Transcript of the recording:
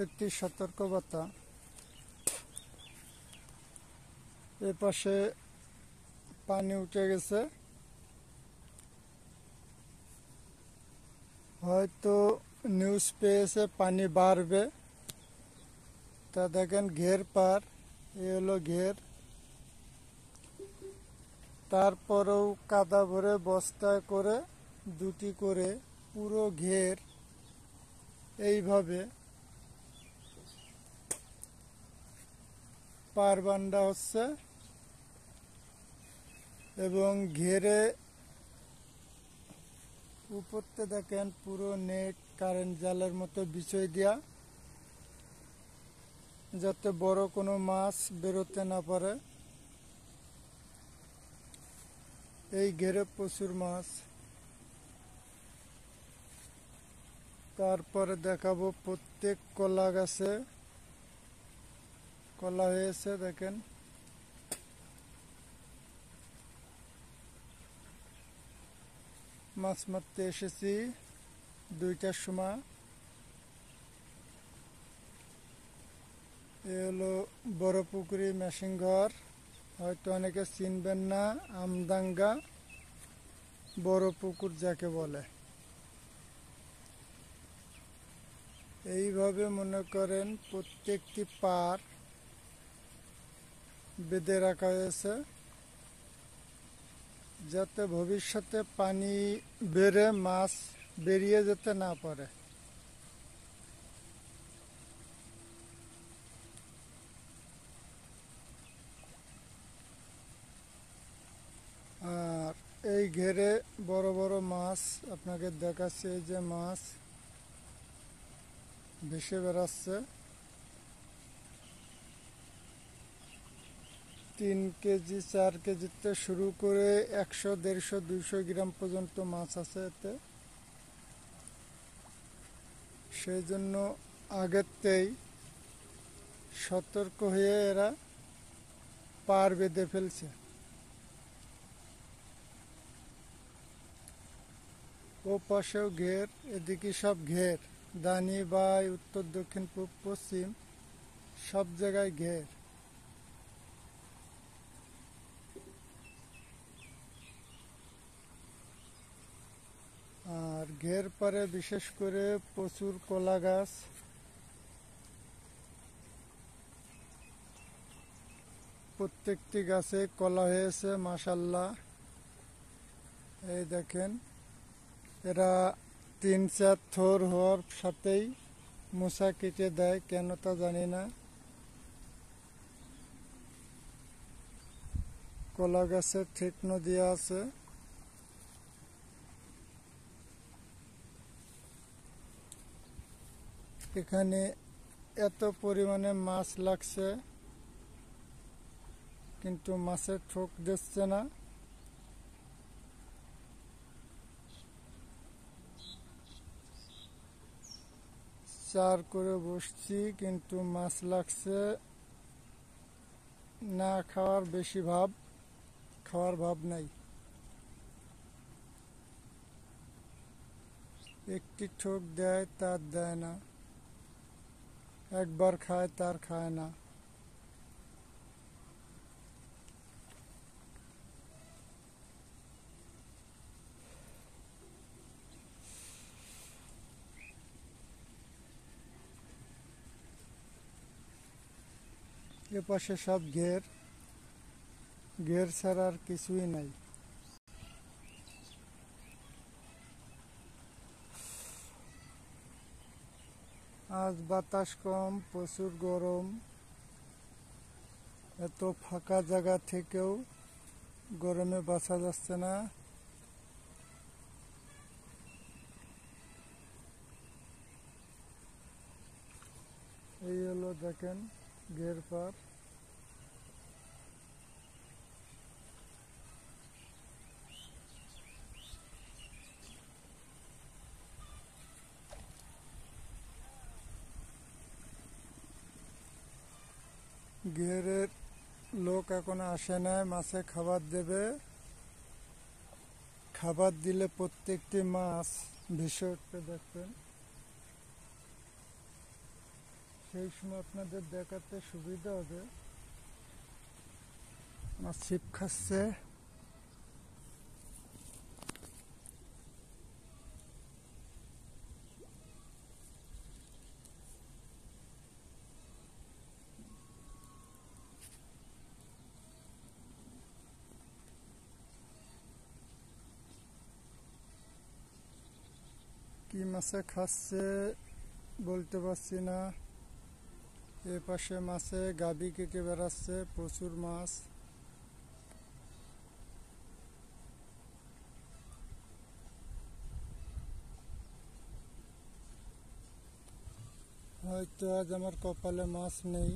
একটি সতর্কবার্তা। এপাশে পানি উঠে গেছে, হয়তো নিউজ পেয়েছে পানি বাড়বে। তা দেখেন ঘের পার, এ হলো ঘের। তারপরেও কাদা ভরে বস্তায় করে দুটি করে পুরো ঘের এইভাবে পার বান্ধা হচ্ছে এবং ঘেরে উপরতে দেখেন পুরো নেট কারেন্ট জালের মতো বিছাই দেয়া, যাতে বড় কোনো মাছ বেরোতে না পারে। এই ঘেরে প্রচুর মাছ। তারপরে দেখাবো প্রত্যেক কলা গাছে কলা হয়েছে। দেখেন মাছ মারতে এসেছি 2টার সময়। এ হলো বড় পুকুরি মেশিন ঘর, হয়তো অনেকে চিনবেন না। আমদাঙ্গা বড় পুকুর যাকে বলে। এইভাবে মনে করেন প্রত্যেকটি পার বেঁধে রাখা হয়েছে, যাতে ভবিষ্যতে পানি বেড়ে মাছ বেরিয়ে যেতে না পারে। আর এই ঘেরে বড় বড় মাছ আপনাকে দেখাচ্ছে। এই যে মাছ ভেসে বেড়াচ্ছে। 3 কেজি 4 কেজিতে শুরু করে 100, 150, 200 গ্রাম পর্যন্ত মাছ আছে এতে। সেই জন্য আগেতেই সতর্ক হয়ে এরা পার বেঁধে ফেলছে। ও পাশেও ঘের, এদিকে সব ঘের। দানি বাই উত্তর, দক্ষিণ, পূব, পশ্চিম সব জায়গায় ঘের। আর ঘের পারে বিশেষ করে প্রচুর কলা গাছ। প্রত্যেকটি গাছে কলা হয়েছে মাশাআল্লাহ। এই দেখেন, এরা 3-4 থর হওয়ার সাথেই মোচা কেটে দেয়, কেন তা জানি না। কলা গাছে ঠেকনো দেওয়া আছে। এখানে এত পরিমাণে মাছ লাগছে, কিন্তু মাছের ঠোক দিচ্ছে না। চার করে বসছি, কিন্তু মাছ লাগছে না। খাওয়ার বেশি ভাব, খাওয়ার ভাব নাই। একটি ঠোক দেয়, তার দেয় না। একবার খায়, তার খায় না। এপাশে সব ঘের, ঘের ছাড়া আর কিছুই নাই। আজ বাতাস কম, প্রচুর গরম। এত ফাঁকা জায়গা থেকেও গরমে বাঁচা যাচ্ছে না। এই হলো দেখেন ঘের পার। ঘেরের লোক এখন আসে না, মাছে খাবার দেবে। খাবার দিলে প্রত্যেকটি মাছ ভেসে উঠতে দেখবেন। সেই সময় আপনাদের দেখাতে সুবিধা হবে। মাছ ছিপ খাচ্ছে। কি মাছে খাচ্ছে বলতে পারছি না। এ পাশে মাছে গাবি কেটে বেড়াচ্ছে, প্রচুর মাছ। হয়তো আজ আমার কপালে মাছ নেই।